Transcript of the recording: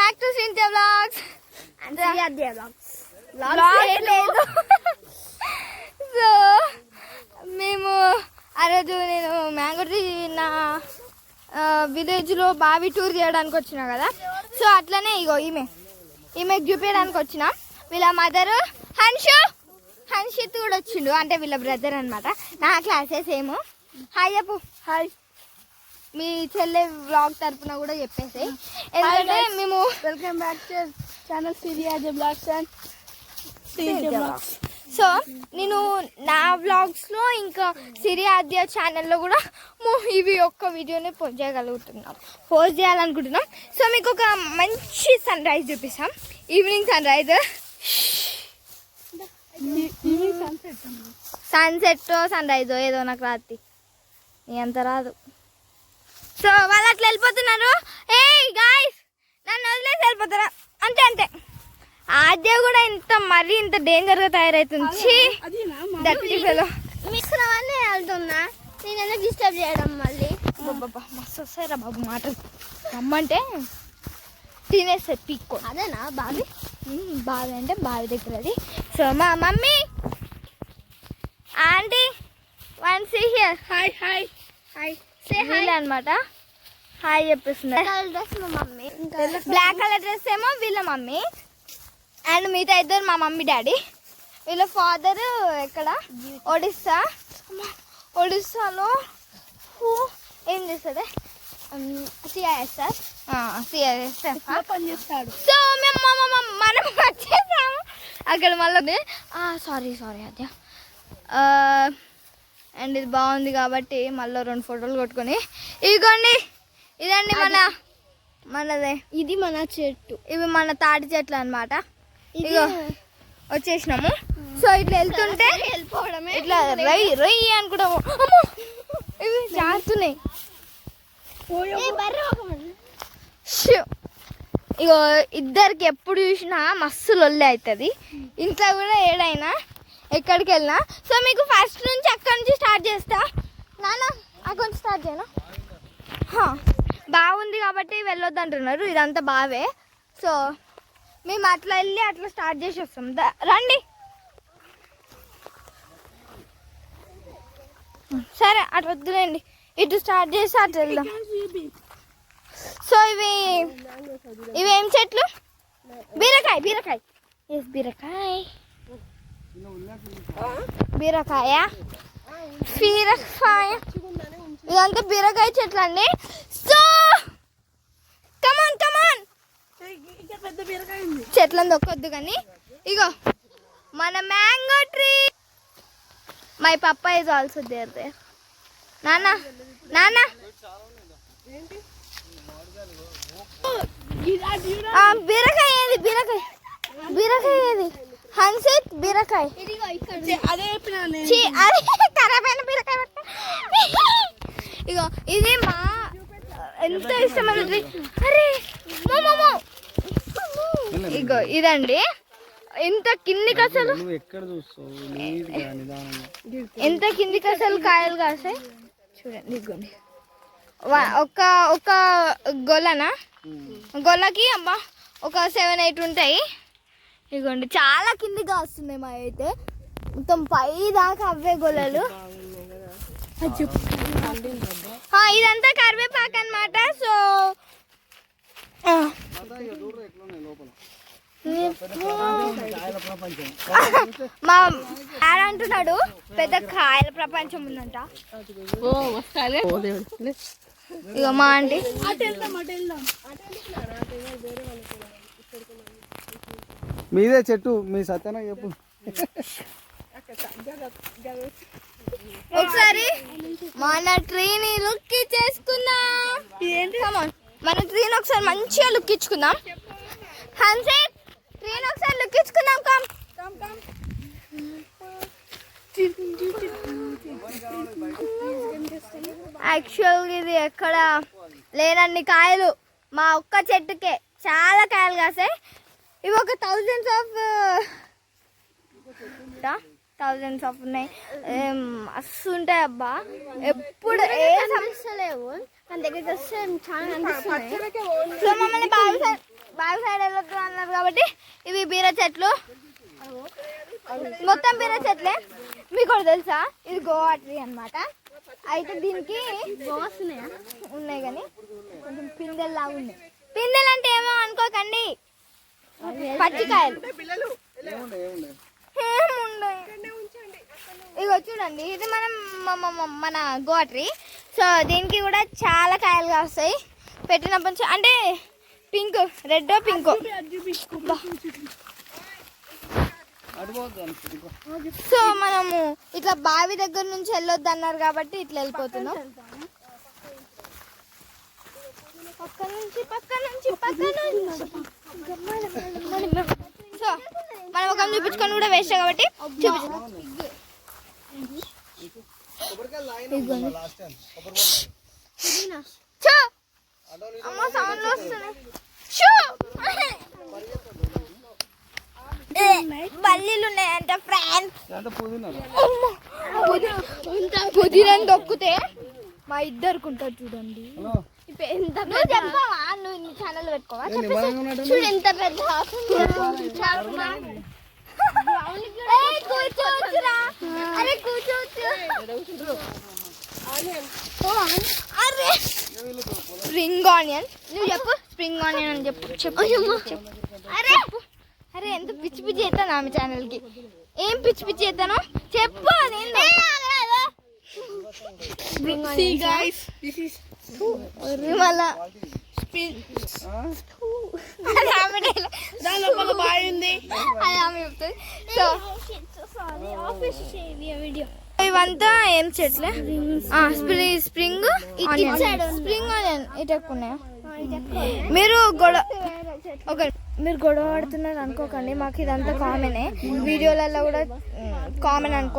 Back to Cynthia vlogs లేదు. So మేము ఆ రోజు నేను మ్యాంగో ట్రీ నా విలేజ్లో బావి టూర్ చేయడానికి వచ్చినా కదా. సో అట్లనే ఇగో ఈమె చూపించడానికి వచ్చినాం. వీళ్ళ మదరు హన్షిత్ కూడా వచ్చిండు, అంటే వీళ్ళ బ్రదర్ అనమాట. నా క్లాసెస్ ఏమో. హాయ్ చెప్పు. హాయ్. మీ చెల్లె వ్లాగ్ తరపున కూడా చెప్పేసి, ఎందుకంటే మేము వెల్కమ్ బ్యాక్ టు ఛానల్ సిరియాజ్ బ్లాగ్స్ అండ్ బ్లాగ్స్. సో నేను నా వ్లాగ్స్లో ఇంకా సిరియాద్య ఛానల్లో కూడా ఇవి ఒక్క వీడియోని పోస్ట్ చేయాలనుకుంటున్నాం. సో మీకు ఒక మంచి సన్ రైజ్ చూపిస్తాం. Evening sunrise, sunset sunrise ఏదో నాకు రాత్రి ఎంత రాదు. సో వాళ్ళు అట్లా వెళ్ళిపోతున్నారు. ఏ గాయ్స్, నన్ను వదిలేసి వెళ్ళిపోతారా? అంతే. ఆద్య కూడా మరీ ఇంత డేంజర్గా తయారవుతుంది. వెళ్తున్నా నేను ఎందుకు డిస్టర్బ్ చేయడం మళ్ళీ. మస్తు వస్తాయిరా బాబు మాటలు. రమ్మంటే తినేస్తారు పీక్కో. అదేనా బావి? బావి అంటే బావి దగ్గర అది. సో మా mummy aunty one see here. Hi hi hi వీళ్ళు అనమాట హాయ్ చెప్పిస్తున్నారు. డ్రెస్ మా మమ్మీ, బ్లాక్ కలర్ డ్రెస్ ఏమో వీళ్ళ మమ్మీ, అండ్ మిగతా ఇద్దరు మా మమ్మీ డాడీ. వీళ్ళ ఫాదర్ ఎక్కడ? ఒడిస్సాలో ఏం చేస్తుంది? సిఐఎస్ఎఫ్ పనిచేస్తాడు. సో మేము మనం వచ్చేసాము అక్కడ. మళ్ళీ సారీ అదే. అండ్ ఇది బాగుంది కాబట్టి మళ్ళీ 2 ఫోటోలు కొట్టుకొని ఇదండి మనదే. ఇది మన చెట్టు, ఇవి మన తాటి చెట్లు అనమాట. ఇగో వచ్చేసినాము. సో ఇట్లా వెళ్తుంటే వెళ్ళిపోవడమే, ఇట్లా రొయ్యి అనుకుంటాము. ఇవి జారుతున్నాయి. ఇగో ఇద్దరికి ఎప్పుడు చూసినా మస్తు లొల్లి అవుతుంది ఇంట్లో కూడా, ఏడైనా ఎక్కడికి వెళ్ళినా. సో మీకు ఫస్ట్ నుంచి అక్కడి నుంచి స్టార్ట్ చేస్తా. నాన్న అక్కడి నుంచి స్టార్ట్ చేయనా? బాగుంది కాబట్టి వెళ్ళొద్దు అంటున్నారు. ఇదంతా బావే. సో మేము అట్లా వెళ్ళి అట్లా స్టార్ట్ చేసి వస్తాం. రండి. సరే అటు వద్దులేండి, ఇటు స్టార్ట్ చేసి అటు వెళ్దాం. సో ఇవి ఏం చెట్లు? బీరకాయ. ఇదంతా బీరకాయ చెట్లు అండి. సో కమాన్ చెట్లను దొక్కొద్దు కానీ. ఇగో మన mango tree. My papa is also there. నాన్న బీరకాయ ఏది? హన్సిత్ బీరకాయ. అదే ఖరాబైన బీరకాయ. ఇగో ఇది మా ఎంత ఇష్టమైన ట్రీ. అరే ఇగో ఇదండి. ఎంత కిందికి అసలు కాయలు కాసాయి చూడండి. ఇగోండి ఒక గొల్లకి అమ్మా ఒక 7-8 ఉంటాయి. ఇగోండి చాలా కిందికి వస్తున్నాయి. మా అయితే మొత్తం పై దాకా అవే గొల్లలు. ఇదంతా కరివేపాకు అనమాట. సో మా డాడ్ అంటున్నాడు పెద్ద కాయల ప్రపంచం ఉందంట. ఇక మా ఆంటీ మీదే చెట్టు, మీ సత్యన చెప్పు. ఒకసారి మన ట్రీని లుక్ చేసుకుందాం. మన ట్రీని ఒకసారి మంచిగా లుక్ ఇచ్చుకుందాం. హన్సిత్ ట్రీని ఒకసారి లుక్ ఇచ్చుకుందాం. యాక్చువల్గా ఇది ఎక్కడ లేనన్ని కాయలు మా ఒక్క చెట్టుకే చాలా కాయలు కాసాయి. ఇవి ఒక థౌజండ్స్ ఆఫ్ ఉన్నాయి. మస్తు ఉంటాయి అబ్బా. ఎప్పుడు ఏ సమస్య లేవు, మన దగ్గరికి వస్తే చాలా అనిపిస్తుంది. సో మమ్మల్ని బావి సైడ్ వెళ్ళొద్దు అన్నారు కాబట్టి ఇవి బీర చెట్లు, మొత్తం బీర చెట్లే. మీకు ఒకటి తెలుసా, ఇది గోవా ట్రీ అన్నమాట. అయితే దీనికి ఉన్నాయి కానీ కొంచెం పిందెల్లాగా ఉన్నాయి. పిందెలు అంటే ఏమో అనుకోకండి, పచ్చికాయలు ఏముండయి. ఇగో చూడండి, ఇది మన గోవా ట్రీ. సో దీనికి కూడా చాలా కాయలు కాస్తాయి పెట్టినప్పటి నుంచి. అంటే పింక్, రెడ్ పింక్. సో మనము ఇట్లా బావి దగ్గర నుంచి వెళ్ళొద్దు అన్నారు కాబట్టి ఇట్లా వెళ్ళిపోతున్నాం. పక్క నుంచి సో మనం ఒక చూపించుకొని కూడా వేస్ట్ కాబట్టి చూపించాం. అమ్మ సౌండ్లు వస్తున్నాయి. బల్లీలు ఉన్నాయంట ఫ్రెండ్స్. పుదీనాని దొక్కితే మా ఇద్దరికి ఉంటుంది చూడండి. నువ్వు చెప్పవా, నువ్వు ఛానల్ పెట్టుకోవా? చూడు ఎంత పెద్ద కూర్చోవచ్చురా. అరే కూర్చోవచ్చు. అరే స్ప్రింగ్ ఆనియన్. నువ్వు చెప్పు స్ప్రింగ్ ఆనియన్ అని చెప్పు. అరే ఎంత పిచ్చి పిచ్చి చేస్తాను ఆమె ఛానల్కి. ఏం పిచ్చి పిచ్చి చేస్తాను చెప్పు. మళ్ళా ఇవంతా ఏం చెట్లే? స్ప్రింగ్ ఆనియన్ ఇటెక్కున్నాయా? మీరు గొడవ పడుతున్నారు అనుకోకండి, మాకు ఇదంతా కామనే, వీడియోలలో కూడా కామన్ అనుకో.